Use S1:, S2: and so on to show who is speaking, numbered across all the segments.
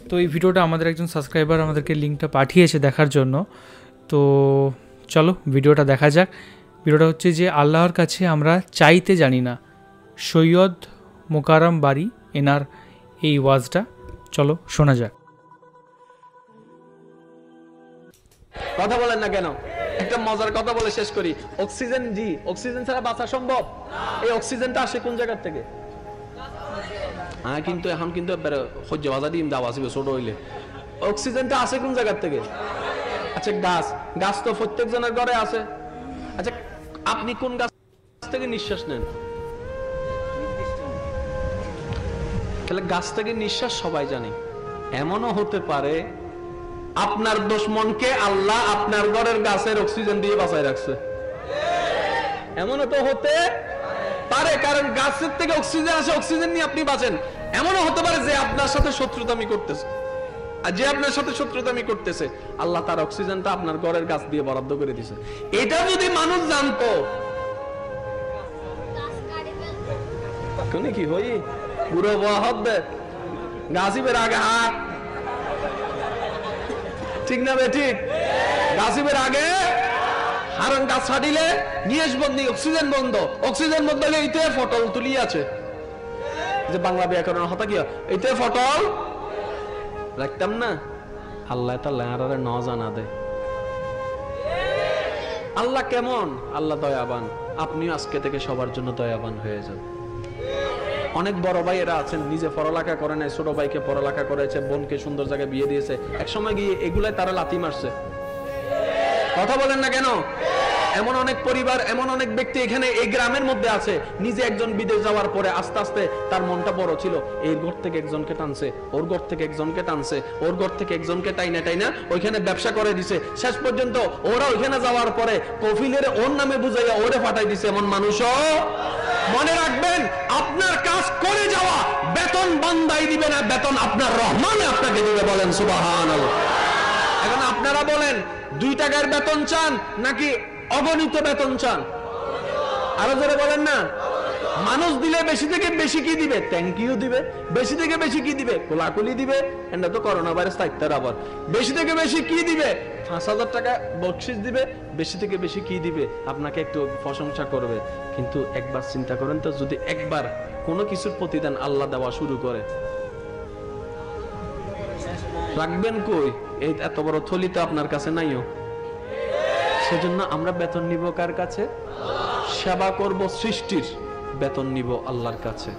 S1: তো এই ভিডিওটা আমাদের একজন সাবস্ক্রাইবার আমাদেরকে লিঙ্কটা পাঠিয়েছে দেখার জন্য। তো চলো ভিডিওটা দেখা যাক। ভিডিওটা হচ্ছে যে আল্লাহর কাছে আমরা চাইতে জানি না, সৈয়দ মোকাররম বারী এনার এই ওয়াজটা চলো শোনা যাক।
S2: কথা বলেন না কেন? একটা মজার কথা বলে শেষ করি। অক্সিজেন, জি, অক্সিজেন ছাড়া বাঁচা সম্ভব? এই অক্সিজেনটা আসে কোন জায়গা থেকে? হ্যাঁ, কিন্তু এখন কিন্তু সহ্য বাজা দিন দাও আসবে ছোট হইলে। অক্সিজেনটা আসে কোন জায়গা থেকে? আচ্ছা, গাছ তো প্রত্যেকজনের ঘরে আছে। আচ্ছা, আপনি কোন গাছ থেকে নিঃশ্বাস নেন? তাহলে গাছ থেকে নিঃশ্বাস সবাই জানে। এমনও হতে পারে আপনার দুশমনকে আল্লাহ আপনার ঘরের গাছের অক্সিজেন দিয়ে বাঁচায় রাখছে। এমনও তো হতে পারে, কারণ গাছের থেকে অক্সিজেন আসে, অক্সিজেন নিয়ে আপনি বাঁচেন। এমনও হতে পারে যে আপনার সাথে শত্রুতামি করতেছে, আর যে আপনার সাথে শত্রুতামি করতেছে আল্লাহ তার অক্সিজেনটা আপনার ঘরের গাছ দিয়ে বরাদ্দ করে দিছে। এটা যদি মানুষ জানতো, কি হই বুড়ো বয়া হবে গাছিবের আগে হাত, ঠিক না? ঠিক, গাছিবের আগে হারন গাছ ছাড়িলে নিয়েস বন্ধ, অক্সিজেন বন্ধ। অক্সিজেন বন্ধ হলে এইতে ফটল তুলি আছে, যে বাংলা ব্যাকরণ হতা কি এইতে ফটল রাখতাম না। আল্লাহ তাআলা ন জানা দে আল্লাহ কেমন, আল্লাহ দয়াবান। আপনিও আজকে থেকে সবার জন্য দয়াবান হয়ে যান। অনেক বড় ভাই এরা আছেন, নিজে পড়ালেখা করে নাই, ছোট ভাইকে পড়ালেখা করেছে, বোনকে সুন্দর জায়গায় বিয়ে দিয়েছে। এক সময় গিয়ে এগুলাই তারা লাথি মারছে। কথা বলেন না কেন? এমন অনেক পরিবার, এমন অনেক ব্যক্তি এখানে এই গ্রামের মধ্যে আছে, নিজে একজন বিদেশ যাওয়ার পরে আস্তে আস্তে তার মনটা বড় ছিল, এই ঘর থেকে একজনকে টানছে, ওর ঘর থেকে একজনকে টানছে, ওর ঘর থেকে একজনকে টাইনা টাইনা ওইখানে ব্যবসা করে দিছে। শেষ পর্যন্ত ওরা ওইখানে যাওয়ার পরে কফিলের ওর নামে বুঝাইয়া ওরে ফাটাই দিছে। এমন মানুষও মনে রাখবেন, আপনার কাজ করে যাওয়া বেতন বান্দাই দিবে না, বেতন আপনার রহমান আপনাকে দিবে। বলেন সুবহানাল্লাহ। এখন আপনারা বলেন 2 টাকার বেতন চান নাকি অগণিত বেতন চান? আরো জোরে বলেন না। মানুষ দিলে বেশি থেকে বেশি কি দিবে? থ্যাংক ইউ দিবে। বেশি থেকে বেশি কি দিবে? কোলাকুলি দিবে। এটা তো করোনা ভাইরাস থাকতে আবার বেশি থেকে বেশি কি দিবে? 5,000 টাকা বকশিশ দিবে। বেশি থেকে বেশি কি দিবে? আপনাকে একটু প্রশংসা করবে। কিন্তু একবার চিন্তা করেন তো, যদি একবার কোনো কিছুর প্রতিদান আল্লাহ দেওয়া শুরু করে, রাখবেন কই? এই এত বড় থলি তো আপনার কাছে নাইও। সেজন্য আমরা বেতন নিব কার কাছে? সেবা করব সৃষ্টির, বেতন নিব আল্লাহর কাছে।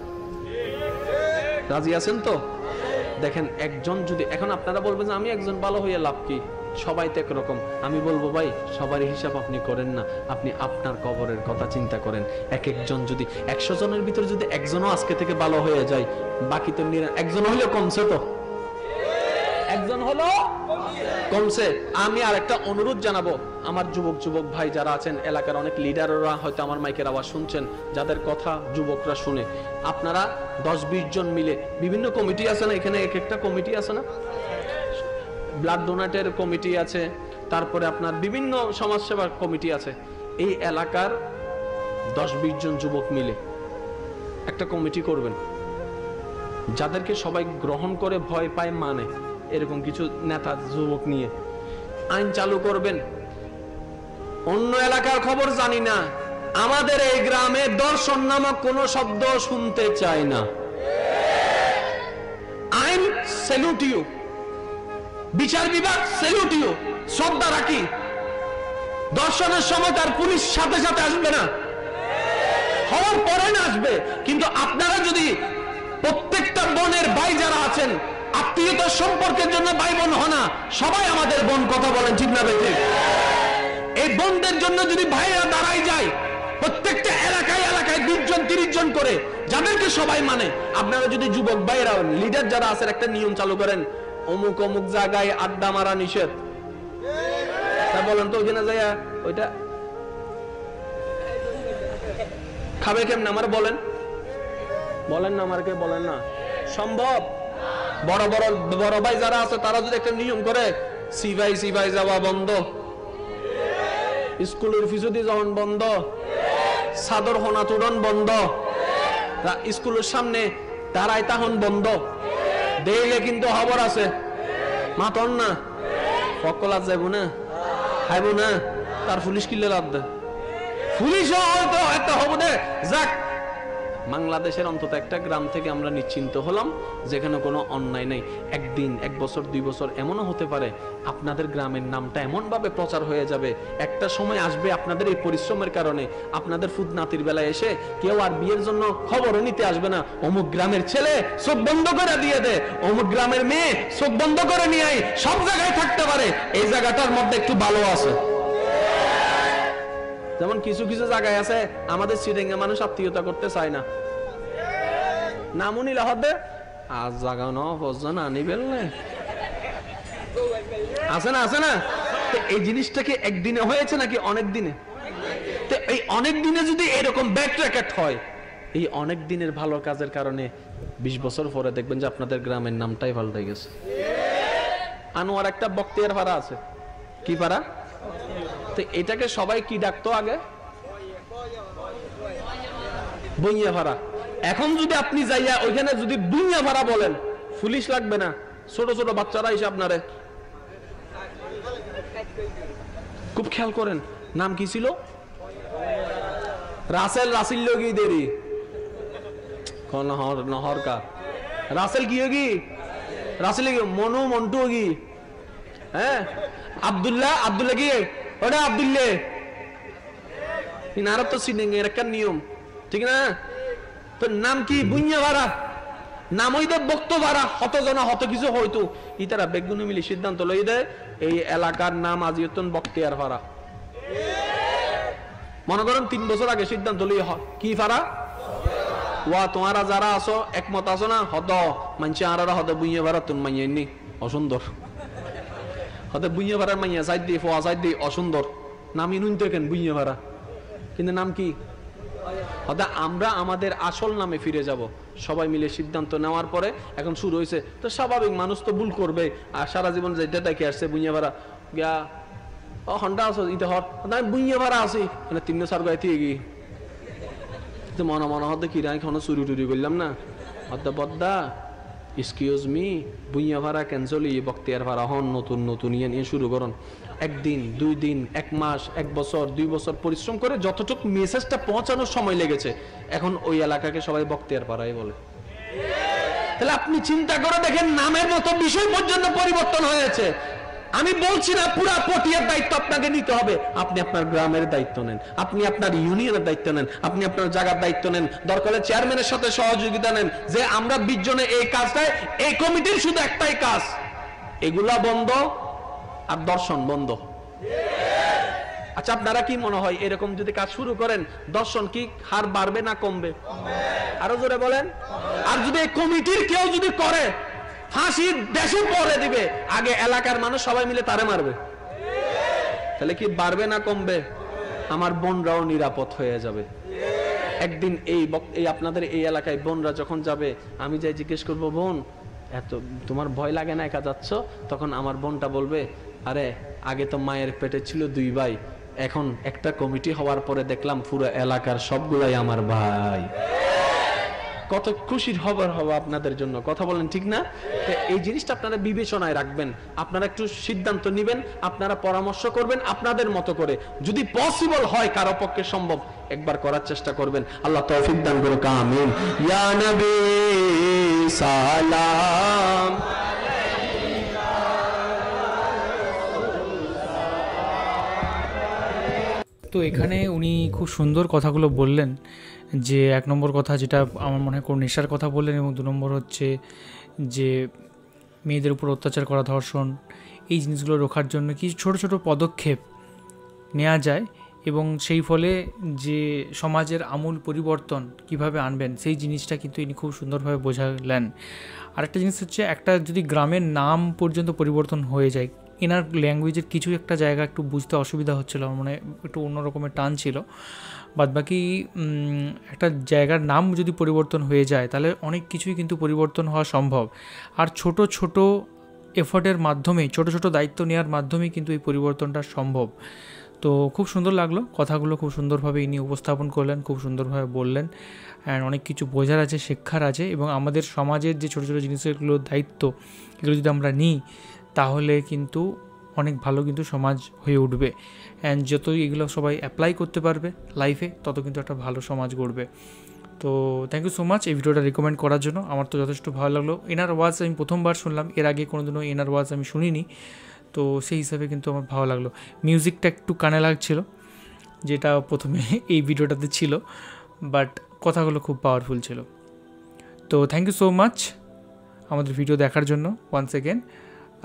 S2: রাজি আছেন তো? দেখেন, একজন যদি, এখন আপনারা বলবেন যে আমি একজন ভালো হয়ে লাভ কি, সবাই তো একরকম। আমি বলবো ভাই, সবারই হিসাব আপনি করেন না, আপনি আপনার কবরের কথা চিন্তা করেন। এক একজন যদি 100 জনের ভিতরে যদি একজনও আজকে থেকে ভালো হয়ে যায়, বাকি তো একজন হলে কমছে, তো একজন হলো কমছে। আমি আর একটা অনুরোধ জানাবো, আমার যুবক ভাই যারা আছেন, এলাকার অনেক লিডাররা হয়তো আমার মাইকের আওয়াজ শুনছেন, যাদের কথা যুবকরা শুনে, আপনারা 10-20 জন মিলে, বিভিন্ন কমিটি আছে না এখানে, এক একটা কমিটি আছে না, ব্লাড ডোনেটের কমিটি আছে, তারপরে আপনার বিভিন্ন সমাজসেবার কমিটি আছে। এই এলাকার 10-20 জন যুবক মিলে একটা কমিটি করবেন, যাদেরকে সবাই গ্রহণ করে, ভয় পায় মানে, এরকম কিছু নেতা যুবক নিয়ে আইন চালু করবেন। অন্য এলাকার খবর জানি না, আমাদের এই গ্রামে দর্শন নামক কোন শব্দ শুনতে চাই না। আইন স্যালুট ইউ, বিচার বিভাগ স্যালুট ইউ, শ্রদ্ধা রাখি। দর্শনের সময় তার পুলিশ সাথে সাথে আসবে না, হওয়ার পরে না আসবে। কিন্তু আপনারা যদি প্রত্যেকটা বোনের ভাই যারা আছেন, আত্মীয়তার সম্পর্কের জন্য ভাই বোন হন না, সবাই আমাদের বোন, কথা বলেন ঠিক না ঠিক? এই বোনদের জন্য যদি ভাইরা দাঁড়াই যায়, প্রত্যেকটা এলাকায় এলাকায় 20 জন 30 জন করে, যাদেরকে সবাই মানে, আপনারা যদি যুবক ভাইরা লিডার যারা আছেন একটা নিয়ম চালু করেন, অমুক অমুক জায়গায় আড্ডা মারা নিষেধ, তা বলেন তো ওখানে যাইয়া ওইটা খাবে কেমন? আমার বলেন, বলেন না, আমাকে বলেন না। সম্ভব? বড় বড় ভাই যারা আছে তারা যদি একটা নিয়ম করে, সিভাই যাওয়া বন্ধ, স্কুলের ফিসুদি যাওয়ান বন্ধ, চাদর হোনা তুড়ন বন্ধ, স্কুলের সামনে দাঁড়ায় তাহন বন্ধ, দেইলে কিন্তু খবর আছে, মাতন না ফকলাত যাইব না, খাইব না, তার পুলিশ কিনলে লাভ দে, পুলিশ হয়তো একটা হবো দে। যাক, বাংলাদেশের অন্তত একটা গ্রাম থেকে আমরা নিশ্চিন্ত হলাম যেখানে কোনো অন্যায় নেই। একদিন, এক বছর, 2 বছর এমনও হতে পারে আপনাদের গ্রামের নামটা এমন ভাবে প্রচার হয়ে যাবে, একটা সময় আসবে আপনাদের এই পরিশ্রমের কারণে আপনাদের ফুদ নাতির বেলায় এসে কেউ আর বিয়ের জন্য খবরও নিতে আসবে না। অমুক গ্রামের ছেলে চোখ বন্ধ করে দিয়ে দে, অমুক গ্রামের মেয়ে চোখ বন্ধ করে নিয়ে আই, সব জায়গায় থাকতে পারে, এই জায়গাটার মধ্যে একটু ভালো আছে। যেমন কিছু কিছু জায়গায় আছে আমাদের সিডেঙ্গা মানুষ আত্মীয়তা করতে চায় না, নামুনি লহদে আজ জায়গা ন ফজন আনি বেললে আছে না, আছে না। এই জিনিসটা কি একদিনে হয়েছে নাকি অনেক দিনে? এই অনেক দিনে যদি এরকম ব্যাক ট্র্যাক হয়, এই অনেক দিনের ভালো কাজের কারণে 20 বছর পরে দেখবেন যে আপনাদের গ্রামের নামটাই পাল্টে গেছে। আনোয়ার একটা বক্তিয়ার ভাড়া আছে, কি ভাড়া? তো এটাকে সবাই কি ডাকতো আগে? বইয়া ভাড়া। এখন যদি আপনি যাইয়া ওইখানে যদি বুইয়া ভাড়া বলেন, পুলিশ লাগবে না, ছোট ছোট বাচ্চারা এসে আপনারে খুব খেয়াল করেন। নাম কি ছিল? রাসেল, রাসিল লগি দেরি নহরকা রাসেল কি হোগি, রাসেল মনু মন্টু হোগি, হ্যাঁ আব্দুল্লাহ, আব্দুল্লাহ কি ওটা আব্দুল্লাহ ইনারা তো সিনেঙ্গে এর একটা নিয়ম, ঠিক না? তো নাম কি? বুইয়া ভাড়া। নাম হইতে বক্ত ভাড়া, হত জনা হত কিছু হয়তো ইতারা বেগুনি মিলি সিদ্ধান্ত লই দেয় এই এলাকার নাম আজিয়তন বক্তিয়ার ভাড়া। মনে করেন 3 বছর আগে সিদ্ধান্ত লই কি ভাড়া ওয়া, তোমারা যারা আছো একমত আছো না, হদ মানছে আরারা হদ বুইয়া ভাড়া তুন মাইয়াইনি অসুন্দর, হদ বুইয়া ভাড়ার মাইয়া সাইড দিয়ে ফোয়া সাইড দিয়ে অসুন্দর, নাম ইনুন দেখেন বুইয়া ভাড়া, কিন্তু নাম কি? হদা আমরা আমাদের আসল নামে ফিরে যাব। সবাই মিলে সিদ্ধান্ত নেওয়ার পরে এখন শুরু হয়েছে, তো স্বাভাবিক মানুষ তো ভুল করবে, আর সারা জীবন যেটা দেখে আসছে বুইয়া ভাড়া গিয়া ও হন্ডা আছো ইতে হর আমি বুইয়া ভাড়া আছি মানে 3-4 গাইতে গিয়ে মনে মনে হতে কি রাই কোনো চুরি টুরি করলাম না, হদ্দা বদ্দা এক্সকিউজ মি বুইয়া ভাড়া ক্যান্সেল, বক্তিয়ার ভাড়া হন নতুন নতুন ইয়ে নিয়ে শুরু করুন। 1 দিন 2 দিন 1 মাস 1 বছর 2 বছর পরিশ্রম করে যতটুকু মেসেজটা পৌঁছানোর সময় লেগেছে, এখন ওই এলাকাকে সবাই বক্তিয়ার পাড়াই বলে। তাহলে আপনি চিন্তা করে দেখেন, নামের মতো বিষয় পর্যন্ত পরিবর্তন হয়েছে। আমি বলছি না পুরা পটিয়ার দায়িত্ব আপনাকে নিতে হবে, আপনি আপনার গ্রামের দায়িত্ব নেন, আপনি আপনার ইউনিয়নের দায়িত্ব নেন, আপনি আপনার জায়গার দায়িত্ব নেন, দরকার হলে চেয়ারম্যানের সাথে সহযোগিতা নেন, যে আমরা 20 জনে এই কাজটায়, এই কমিটির শুধু একটাই কাজ, এগুলা বন্ধ আর দর্শন বন্ধ। আচ্ছা আপনারা কি মনে হয় এরকম যদি কাজ শুরু করেন দর্শন কি হার বাড়বে না কমবে? আরো জোরে বলেন। আর যদি এই কমিটির কেউ যদি করে, ফাঁসি দেশে পরে দিবে, আগে এলাকার মানুষ সবাই মিলে তারে মারবে, তাহলে কি বাড়বে না কমবে? আমার বোনরাও নিরাপদ হয়ে যাবে। একদিন এই আপনাদের এই এলাকায় বোনরা যখন যাবে, আমি যাই জিজ্ঞেস করবো, বোন এত তোমার ভয় লাগে না একা যাচ্ছ? তখন আমার বোনটা বলবে, আরে আগে তো মায়ের পেটে ছিল 2 ভাই, এখন একটা কমিটি হওয়ার পরে দেখলাম পুরো এলাকার সবগুলাই আমার ভাই। কত খুশির খবর হবে আপনাদের জন্য, কথা বলেন ঠিক না? এই জিনিসটা আপনারা বিবেচনায় রাখবেন, আপনারা একটু সিদ্ধান্ত নেবেন, আপনারা পরামর্শ করবেন আপনাদের মতো করে, যদি পসিবল হয় কারো পক্ষে সম্ভব একবার করার চেষ্টা করবেন। আল্লাহ তৌফিক দান করুক, আমিন। ইয়া নবী সালাম।
S1: তো এখানে উনি খুব সুন্দর কথাগুলো বললেন, যে 1 নম্বর কথা যেটা আমার মনে হয় কোন নেশার কথা বললেন, এবং 2 নম্বর হচ্ছে যে মেয়েদের উপর অত্যাচার করা, ধর্ষণ, এই জিনিসগুলো রোখার জন্য কিছু ছোট ছোট পদক্ষেপ নেওয়া যায়, এবং সেই ফলে যে সমাজের আমূল পরিবর্তন কিভাবে আনবেন সেই জিনিসটা কিন্তু ইনি খুব সুন্দরভাবে বোঝালেন। আরেকটা জিনিস হচ্ছে, একটা যদি গ্রামের নাম পর্যন্ত পরিবর্তন হয়ে যায়, এনার ল্যাঙ্গুয়েজের কিছু একটা জায়গা একটু বুঝতে অসুবিধা হচ্ছিলো, আমার মনে একটু অন্য রকমের টান ছিল, বাদবাকি একটা জায়গার নাম যদি পরিবর্তন হয়ে যায় তাহলে অনেক কিছুই কিন্তু পরিবর্তন হওয়া সম্ভব। আর ছোট ছোট এফোর্টের মাধ্যমে, ছোট ছোট দায়িত্ব নেওয়ার মাধ্যমেই কিন্তু এই পরিবর্তনটা সম্ভব। তো খুব সুন্দর লাগলো, কথাগুলো খুব সুন্দরভাবে ইনি উপস্থাপন করলেন, খুব সুন্দরভাবে বললেন। অ্যান্ড অনেক কিছু বোঝার আছে, শিক্ষার আছে, এবং আমাদের সমাজের যে ছোটো ছোটো জিনিসগুলোর দায়িত্ব, এগুলো যদি আমরা নিই তাহলে কিন্তু অনেক ভালো কিন্তু সমাজ হয়ে উঠবে। অ্যান্ড যতই এগুলো সবাই অ্যাপ্লাই করতে পারবে লাইফে, তত কিন্তু একটা ভালো সমাজ গড়বে। তো থ্যাংক ইউ সো মাচ এই ভিডিওটা রিকমেন্ড করার জন্য। আমার তো যথেষ্ট ভালো লাগলো। এনার ওয়াজ আমি প্রথমবার শুনলাম, এর আগে কোনোদিনও এনার ওয়াজ আমি শুনিনি, তো সেই হিসাবে কিন্তু আমার ভালো লাগলো। মিউজিকটা একটু কানে লাগছিল, যেটা প্রথমে এই ভিডিওটাতে ছিল, বাট কথাগুলো খুব পাওয়ারফুল ছিল। তো থ্যাংক ইউ সো মাচ আমাদের ভিডিও দেখার জন্য ওয়ান্স এগেন।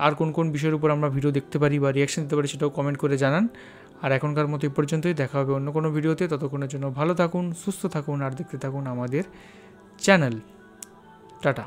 S1: আর কোন কোন বিষয়ের উপর আমরা ভিডিও দেখতে পারি বা রিয়াকশন দিতে পারি সেটাও কমেন্ট করে জানান। আর এখনকার মতো এই পর্যন্তই, দেখা হবে অন্য কোনো ভিডিওতে। ততক্ষণের জন্য ভালো থাকুন, সুস্থ থাকুন, আর দেখতে থাকুন আমাদের চ্যানেল। টাটা।